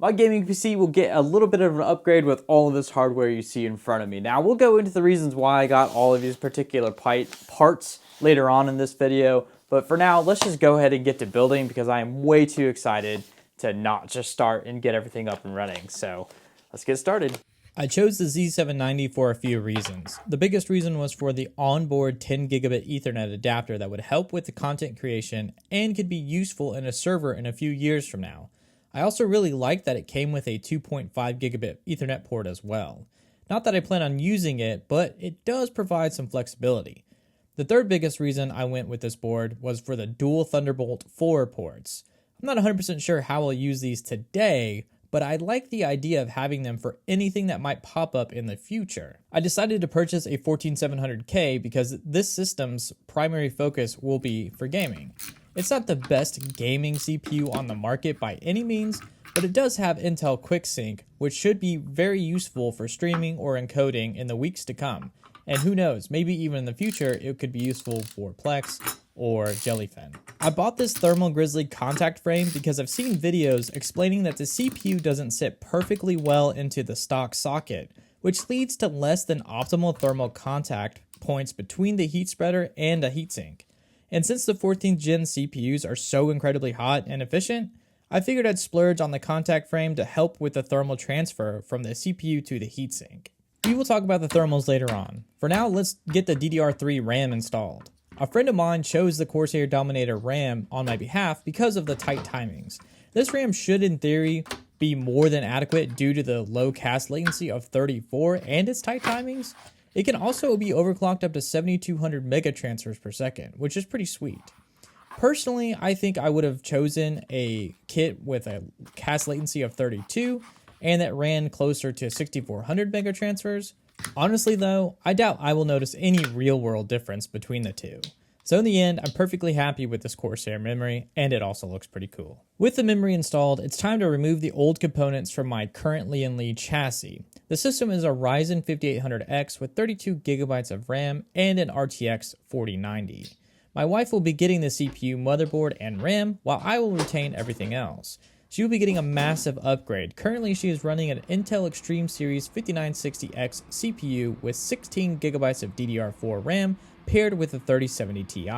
My gaming PC will get a little bit of an upgrade with all of this hardware you see in front of me. Now, we'll go into the reasons why I got all of these particular parts later on in this video, but for now, let's just go ahead and get to building because I am way too excited to not just start and get everything up and running. So let's get started. I chose the Z790 for a few reasons. The biggest reason was for the onboard 10 gigabit Ethernet adapter that would help with the content creation and could be useful in a server in a few years from now. I also really liked that it came with a 2.5 gigabit Ethernet port as well. Not that I plan on using it, but it does provide some flexibility. The third biggest reason I went with this board was for the dual Thunderbolt 4 ports. I'm not 100% sure how I'll use these today, but I like the idea of having them for anything that might pop up in the future. I decided to purchase a 14700K because this system's primary focus will be for gaming. It's not the best gaming CPU on the market by any means, but it does have Intel QuickSync, which should be very useful for streaming or encoding in the weeks to come. And who knows, maybe even in the future, it could be useful for Plex or Jellyfin. I bought this Thermal Grizzly contact frame because I've seen videos explaining that the CPU doesn't sit perfectly well into the stock socket, which leads to less than optimal thermal contact points between the heat spreader and a heatsink. And since the 14th gen CPUs are so incredibly hot and efficient, I figured I'd splurge on the contact frame to help with the thermal transfer from the CPU to the heatsink. We will talk about the thermals later on. For now, let's get the DDR3 RAM installed. A friend of mine chose the Corsair Dominator RAM on my behalf because of the tight timings. This RAM should in theory be more than adequate due to the low cast latency of 34 and its tight timings. It can also be overclocked up to 7200 megatransfers per second, which is pretty sweet. Personally, I think I would have chosen a kit with a cast latency of 32 and that ran closer to 6400 megatransfers. Honestly though, I doubt I will notice any real world difference between the two. So in the end, I'm perfectly happy with this Corsair memory, and it also looks pretty cool. With the memory installed, it's time to remove the old components from my current Lian Li chassis. The system is a Ryzen 5800X with 32 gigabytes of RAM and an RTX 4090. My wife will be getting the CPU, motherboard, and RAM, while I will retain everything else. She will be getting a massive upgrade. Currently, she is running an Intel Extreme Series 5960X CPU with 16 gigabytes of DDR4 RAM paired with a 3070 Ti.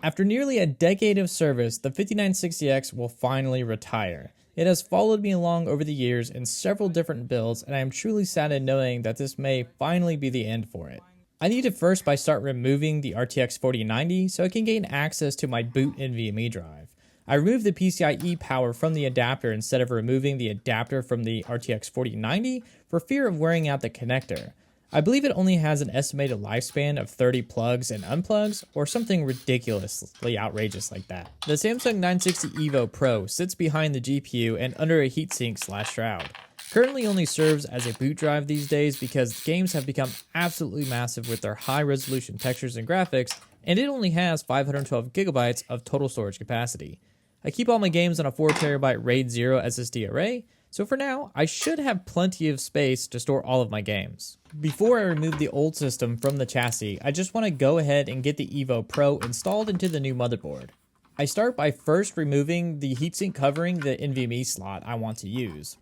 After nearly a decade of service, the 5960X will finally retire. It has followed me along over the years in several different builds, and I am truly saddened knowing that this may finally be the end for it. I need to first start removing the RTX 4090 so I can gain access to my boot NVMe drive. I removed the PCIe power from the adapter instead of removing the adapter from the RTX 4090 for fear of wearing out the connector. I believe it only has an estimated lifespan of 30 plugs and unplugs, or something ridiculously outrageous like that. The Samsung 960 EVO Pro sits behind the GPU and under a heatsink/shroud. Currently only serves as a boot drive these days because games have become absolutely massive with their high resolution textures and graphics, and it only has 512 gigabytes of total storage capacity. I keep all my games on a 4TB RAID 0 SSD array, so for now, I should have plenty of space to store all of my games. Before I remove the old system from the chassis, I just want to go ahead and get the EVO Pro installed into the new motherboard. I start by first removing the heatsink covering the NVMe slot I want to use.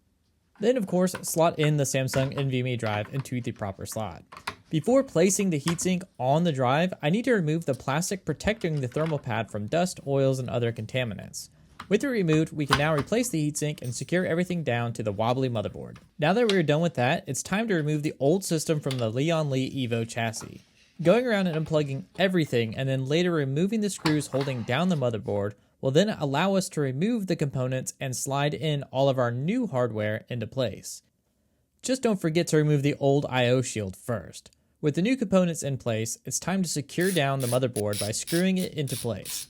Then of course, slot in the Samsung NVMe drive into the proper slot. Before placing the heatsink on the drive, I need to remove the plastic protecting the thermal pad from dust, oils, and other contaminants. With it removed, we can now replace the heatsink and secure everything down to the wobbly motherboard. Now that we're done with that, it's time to remove the old system from the Lian Li EVO chassis. Going around and unplugging everything and then later removing the screws holding down the motherboard will then allow us to remove the components and slide in all of our new hardware into place. Just don't forget to remove the old I/O shield first. With the new components in place, it's time to secure down the motherboard by screwing it into place,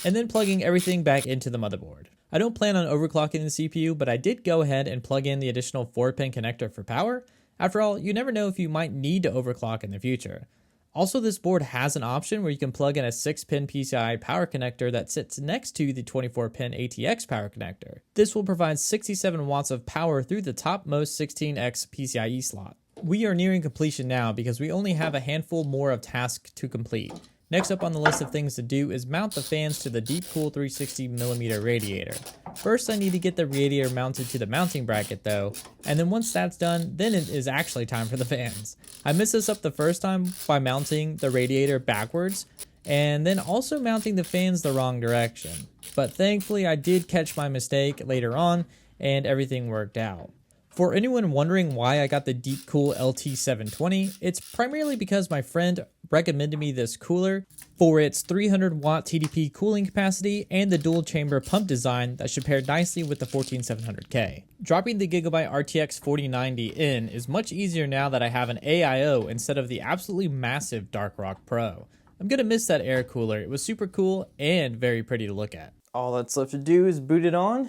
and then plugging everything back into the motherboard. I don't plan on overclocking the CPU, but I did go ahead and plug in the additional 4-pin connector for power. After all, you never know if you might need to overclock in the future. Also, this board has an option where you can plug in a 6-pin PCIe power connector that sits next to the 24-pin ATX power connector. This will provide 67 watts of power through the topmost 16X PCIe slot. We are nearing completion now because we only have a handful more of tasks to complete. Next up on the list of things to do is mount the fans to the Deepcool 360mm radiator. First I need to get the radiator mounted to the mounting bracket though, and then once that's done, then it is actually time for the fans. I messed this up the first time by mounting the radiator backwards, and then also mounting the fans the wrong direction. But thankfully I did catch my mistake later on, and everything worked out. For anyone wondering why I got the Deepcool LT720, it's primarily because my friend recommended me this cooler for its 300 watt TDP cooling capacity and the dual chamber pump design that should pair nicely with the 14700K. Dropping the Gigabyte RTX 4090 in is much easier now that I have an AIO instead of the absolutely massive Darkrock Pro. I'm gonna miss that air cooler. It was super cool and very pretty to look at. All that's left to do is boot it on.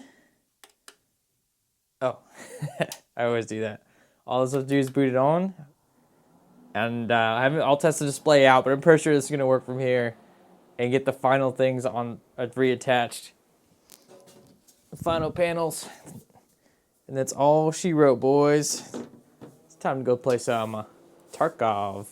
Oh, I always do that. All that's left to do is boot it on. And I'll test the display out, but I'm pretty sure this is going to work from here. And get the final things on reattached. The final panels. And that's all she wrote, boys. It's time to go play some Tarkov.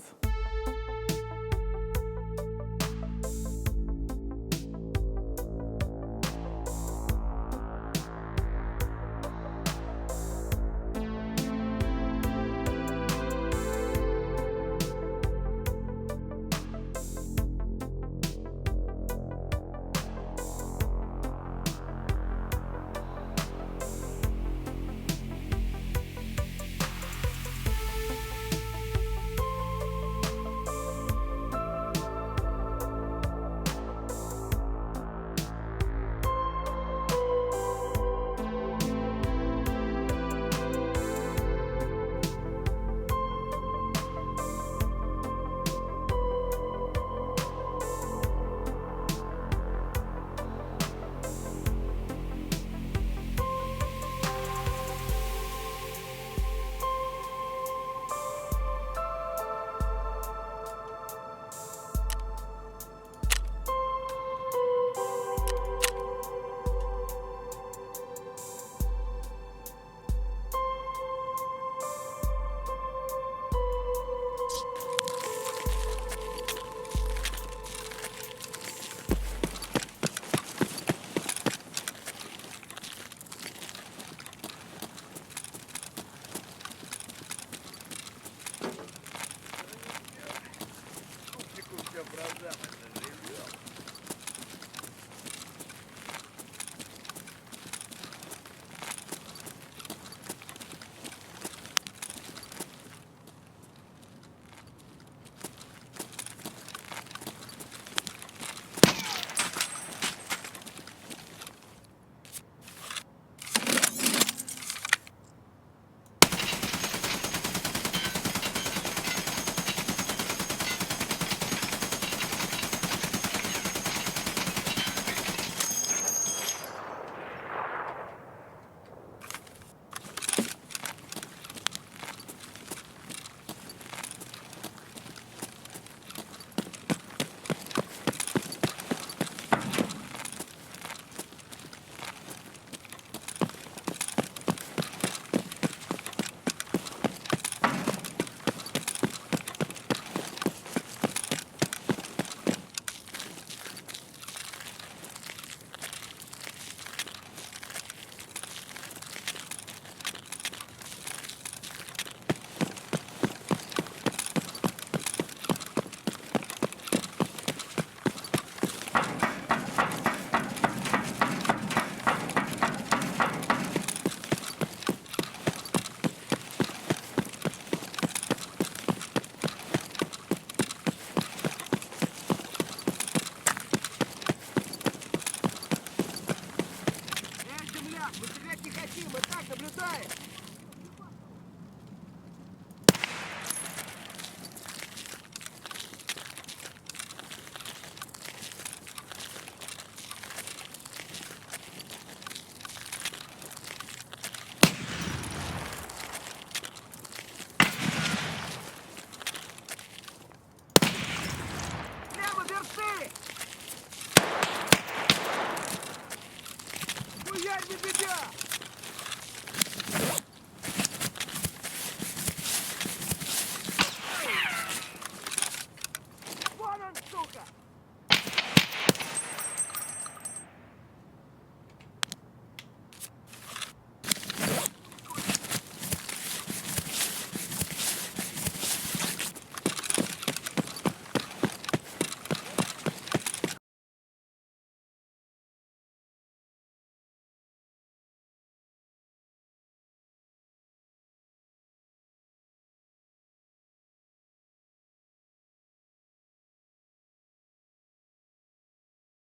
Мы стрелять не хотим, мы так наблюдаем.